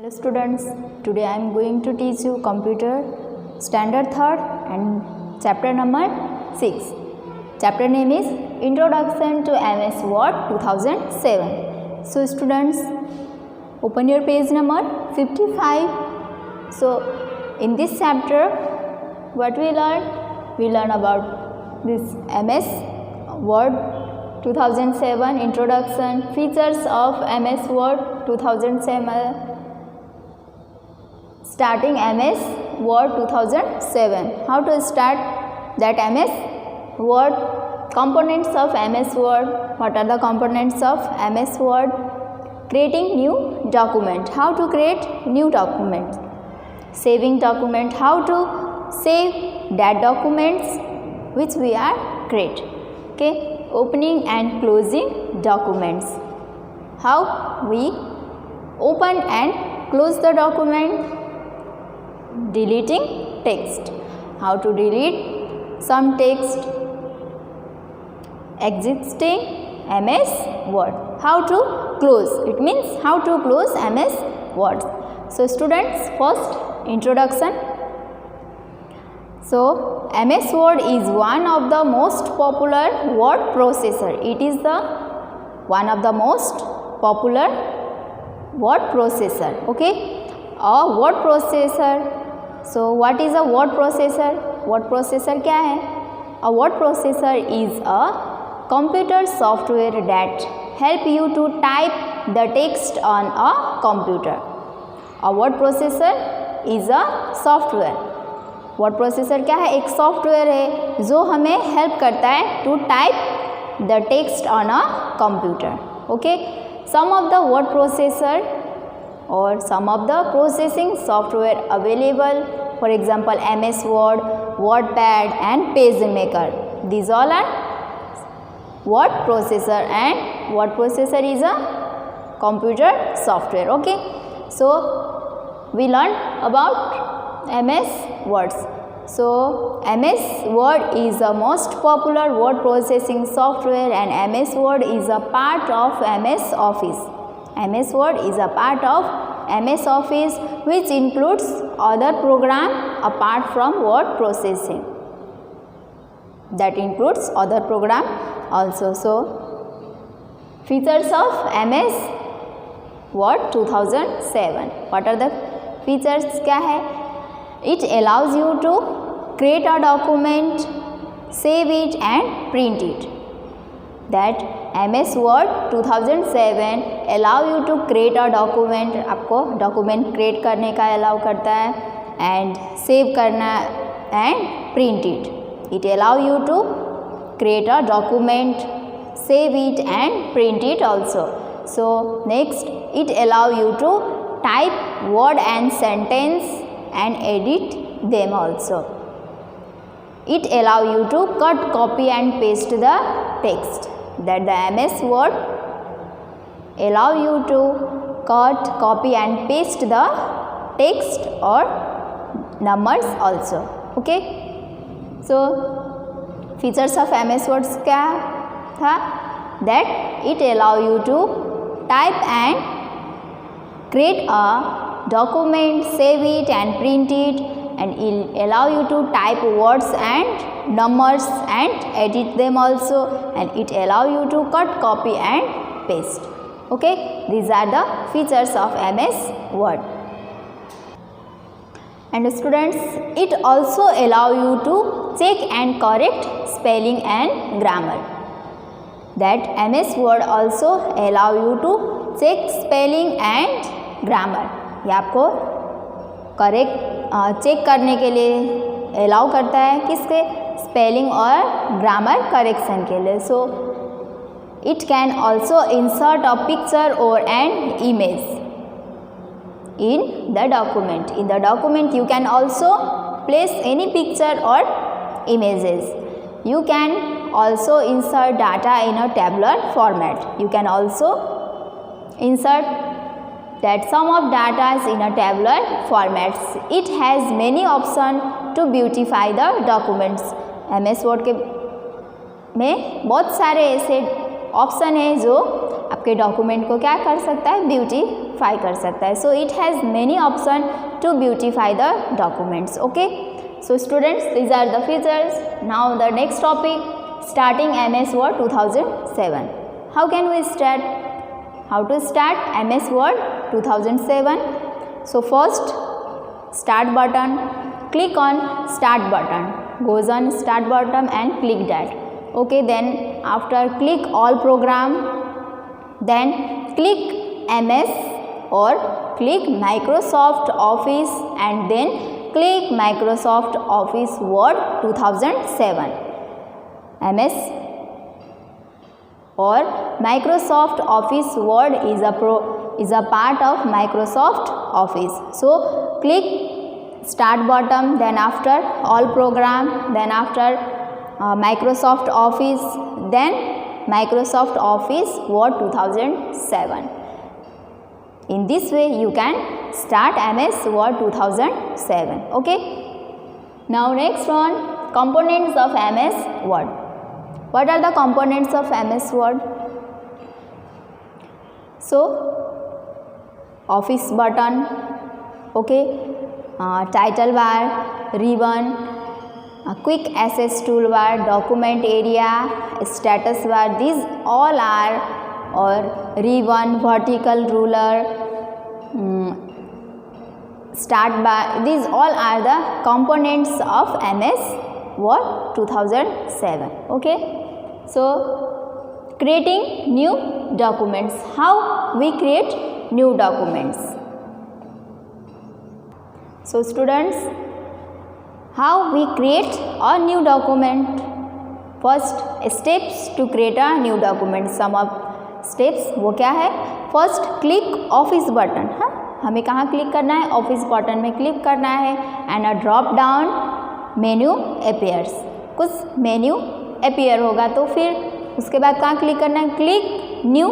Hello students, today I am going to teach you computer standard 3rd and chapter number 6. Chapter name is Introduction to MS Word 2007. So students, open your page number 55. So in this chapter, what we learn? We learn about this MS Word 2007 introduction, features of MS Word 2007, starting MS Word 2007. How to start that MS Word? Components of MS Word. What are the components of MS Word? Creating new document. How to create new document? Saving document. How to save that documents which we are create. Okay. Opening and closing documents. How we open and close the document? Deleting text. How to delete some text existing MS Word. How to close? It means how to close MS Word. So students, first introduction. So MS Word is one of the most popular word processor. It is the one of the most popular word processor. Okay, a word processor. So what is a word processor? Word processor क्या है? A word processor is a computer software that help you to type the text on a computer. A word processor is a software. Word processor क्या है? एक software है जो हमें help करता है to type the text on a computer. Okay, some of the word processor और some of the processing software available, for example MS Word, WordPad and PageMaker. These all are word processor, and word processor is a computer software. Okay, so we learned about MS Words. So MS Word is the most popular word processing software, and MS Word is a part of MS Office. MS Word is a part of MS Office, which includes other program apart from word processing. That includes other program also. So features of MS Word 2007. What are the features? क्या है? It allows you to create a document, save it and print it. That MS Word 2007 allow you to create a document. आपको document create करने का allow करता है, and save करना and print it. It allow you to create a document, save it and print it also. So next, it allow you to type word and sentence and edit them also. It allow you to cut, copy and paste the text. That the MS Word allow you to cut, copy and paste the text or numbers also. Okay, so features of MS Word क्या था? That it allow you to type and create a document, save it and print it, and it allow you to type words and numbers and edit them also, and it allow you to cut, copy and paste. Okay, these are the features of MS Word. And students, it also allow you to check and correct spelling and grammar. That MS Word also allow you to check spelling and grammar. ये आपको correct check करने के लिए allow करता है, किसके? Spelling और grammar correction के लिए. So it can also insert a picture or an image in the document. In the document you can also place any picture or images. You can also insert data in a tabular format. You can also insert that some of data is in a tabular formats. It has many options to beautify the documents. MS Word के में बहुत सारे ऐसे option है जो आपके document को क्या कर सकता है, ब्यूटीफाई कर सकता है. So it has many option to beautify the documents. Okay, so students, these are the features. Now the next topic, starting MS Word 2007. How can we start? How to start MS Word 2007? So first, start button. Click on start button. Goes on start button and click that. Okay, then after click all program, then click MS or click Microsoft Office and then click Microsoft Office Word 2007. MS or Microsoft Office Word is a part of Microsoft Office. So click start button, then after all program, then after Microsoft Office, then Microsoft Office Word 2007. In this way you can start MS Word 2007. Okay, now next one, components of MS Word. What are the components of MS Word? So office button, okay, title bar, ribbon, quick access toolbar, document area, status bar, these all are, or ribbon, vertical ruler, start bar, these all are the components of MS Word 2007. Okay, so creating new documents. How we create new documents? So students, how we create a new document? First steps to create a new document. Some of steps वो क्या है? First click office button. हाँ, हमें कहाँ click करना है? Office button में click करना है and a drop down menu appears. कुछ मेन्यू अपीयर होगा तो फिर उसके बाद कहाँ क्लिक करना है? Click new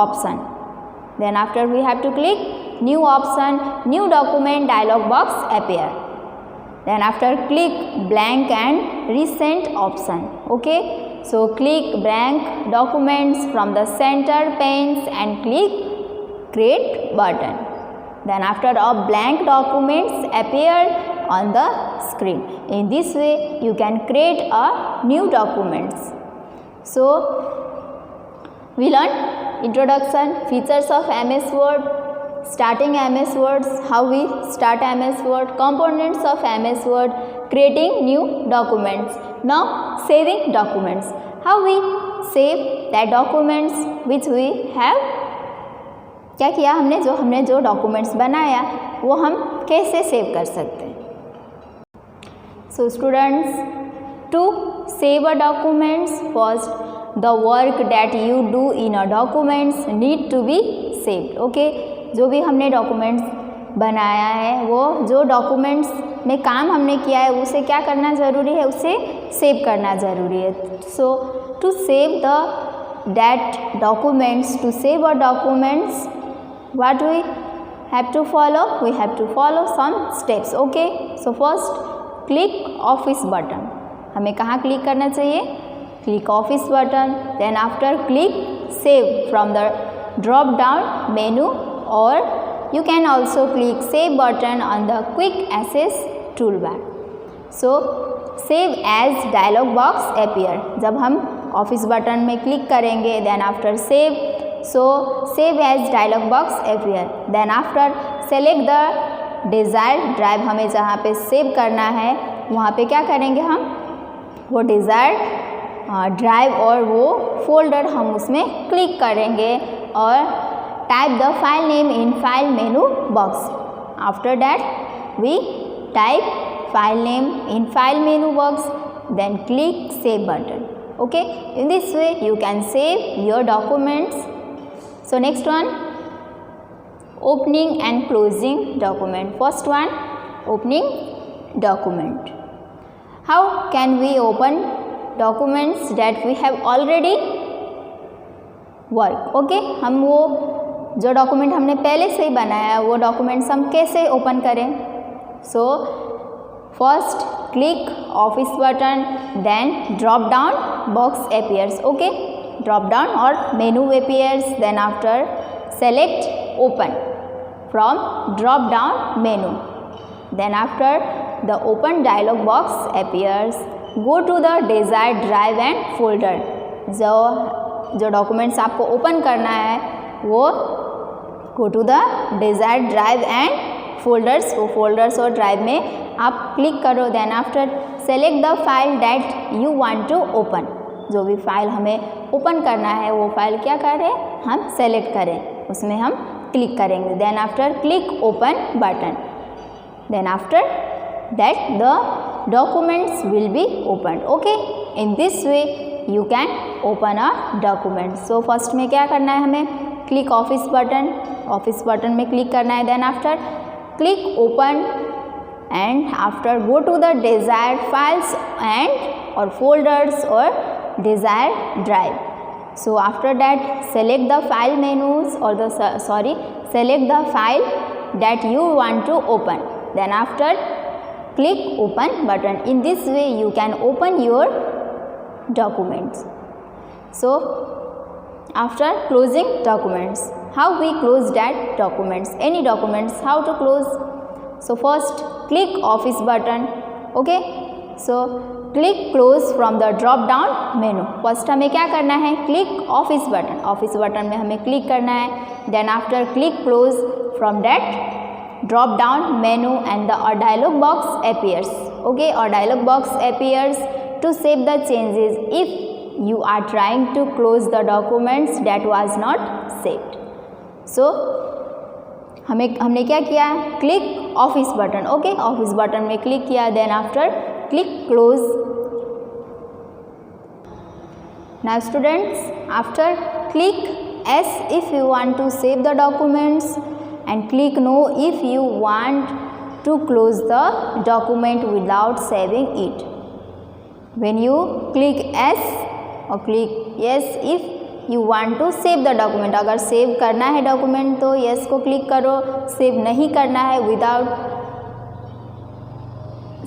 option. Then after we have to click new option, new document dialog box appear. Then after click blank and recent option. Okay, so click blank documents from the center panes and click create button. Then after a blank documents appear on the screen. In this way you can create a new documents. So we learned introduction, features of MS Word, starting MS Words, how we start MS Word, components of MS Word, creating new documents. Now saving documents. How we save that documents which we have. क्या किया हमने जो documents बनाया वो हम कैसे save कर सकते हैं? So students, to save a documents, first the work that you do in a documents need to be saved. Okay, जो भी हमने डॉक्यूमेंट्स बनाया है, वो जो डॉक्यूमेंट्स में काम हमने किया है उसे क्या करना ज़रूरी है? उसे सेव करना ज़रूरी है. So to save the that documents, to save a documents, what we have to follow? We have to follow some steps. Okay, so first click office button. हमें कहाँ क्लिक करना चाहिए? Click office button. Then after click save from the drop down menu, or you can also click save button on the quick access toolbar. So save as dialog box appear. जब हम office button में click करेंगे then after save, so save as dialog box appear. Then after select the desired drive. हमें जहाँ पे save करना है वहाँ पे क्या करेंगे? हम वो desired ड्राइव और वो फोल्डर हम उसमें क्लिक करेंगे और type the file name in file menu box. After that we type file name in file menu box, then click save button. Okay, in this way you can save your documents. So next one, opening and closing document. First one, opening document. How can we open documents that we have already worked? Okay, हम वो जो document हमने पहले से ही बनाया है वो documents हम कैसे ओपन करें? So first click office button, then drop down box appears. Okay, drop down or menu appears. Then after select open from drop down menu. Then after the open dialog box appears. Go to the desired drive and folder. जो documents आपको open करना है वो go to the desired drive and folders, वो folders और drive में आप click करो. Then after select the file that you want to open. जो भी फाइल हमें ओपन करना है वो फाइल क्या करें, हम सेलेक्ट करें, उसमें हम क्लिक करेंगे. Then after click open button. Then after that the documents will be opened. Okay, in this way you can open a document. So first में क्या करना है, हमें click office button, office button में click करना है. then after click open and after go to the desired files and or folders or desired drive. So after that select the file menus or the select the file that you want to open. then after click open button. In this way you can open your documents. So after closing documents, how we close that documents, any documents, how to close? So first click office button. Okay, so click close from the drop down menu. First हमें क्या करना है, click office button. office button में हमें click करना है. then after click close from that drop down menu and a dialog box appears. Okay, a dialog box appears to save the changes if you are trying to close the documents that was not saved. So हमने क्या किया, click office button. Okay, office button में click किया. Then after click close. Now students, after click as if you want to save the documents and click no if you want to close the document without saving it. When you click S or click yes if you want to save the document, अगर save करना है document तो yes को click करो. Save नहीं करना है, without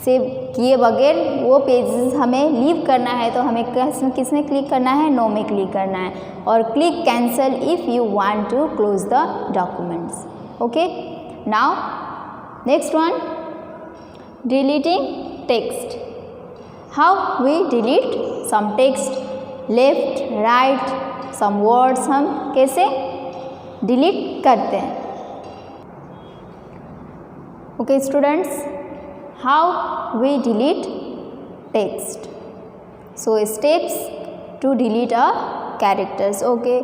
save किए बगैर वो पेजेस हमें लीव करना है तो हमें किस में क्लिक करना है, नो में क्लिक करना है. और click cancel if you want to close the documents. Okay, now next one, deleting text. How we delete some text, left right some words हम कैसे delete करते हैं. Okay students, how we delete text. So steps to delete a characters. Okay,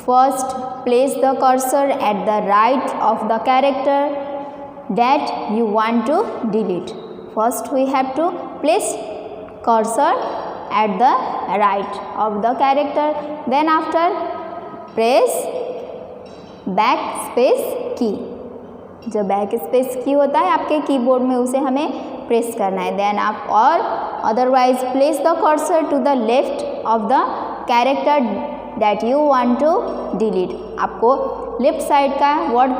first place the cursor at the right of the character that you want to delete. First we have to place cursor at the right of the character. Then after press backspace key. जो backspace की होता है आपके keyboard में उसे हमें press करना है. देन आप और otherwise place the cursor to the left of the character that you want to delete. आपको लेफ्ट साइड का वर्ड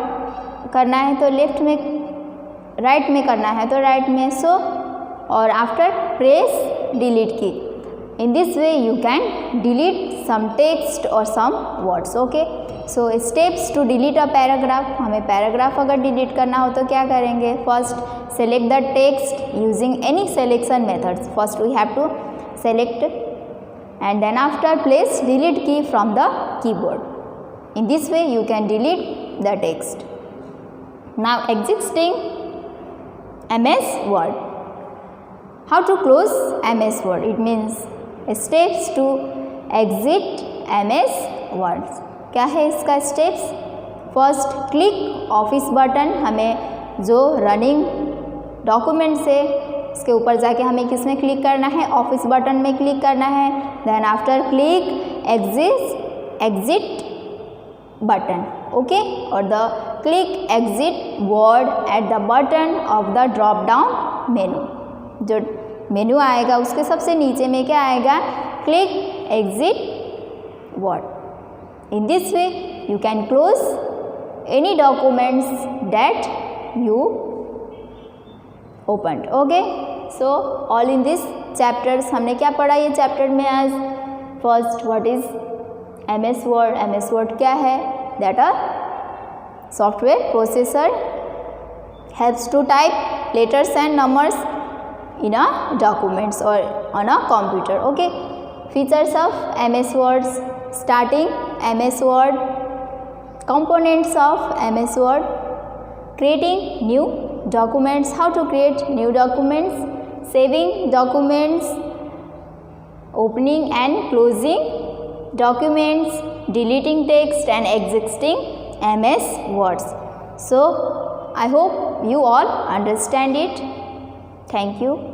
करना है तो लेफ्ट में, राइट में करना है तो राइट में. सो और after press delete key. In this way you can delete some text और some words. Okay, so steps to delete a paragraph. हमें पैराग्राफ अगर डिलीट करना हो तो क्या करेंगे, first select the text using any selection methods. First we have to select and then after place delete key from the keyboard. In this way you can delete the text. Now existing MS Word. How to close MS Word? It means steps to exit MS Words. क्या है इसका steps? First click office button. हमें जो running document से इसके ऊपर जाके हमें किस में क्लिक करना है, ऑफिस बटन में क्लिक करना है. Then after click exit button. Okay, और the click exit word at the button of the drop down menu. जो मेनू आएगा उसके सबसे नीचे में क्या आएगा, click exit word. In this way you can close any documents that you opened. Okay, so all in this chapters हमने क्या पढ़ा ये चैप्टर में आज. First what is MS Word क्या है? That a software processor helps to type letters and numbers in a documents or on a computer. Okay. Features of MS Word: starting MS Word, components of MS Word, creating new documents, how to create new documents, saving documents, opening and closing documents, deleting text and exiting MS Words. So I hope you all understand it. Thank you.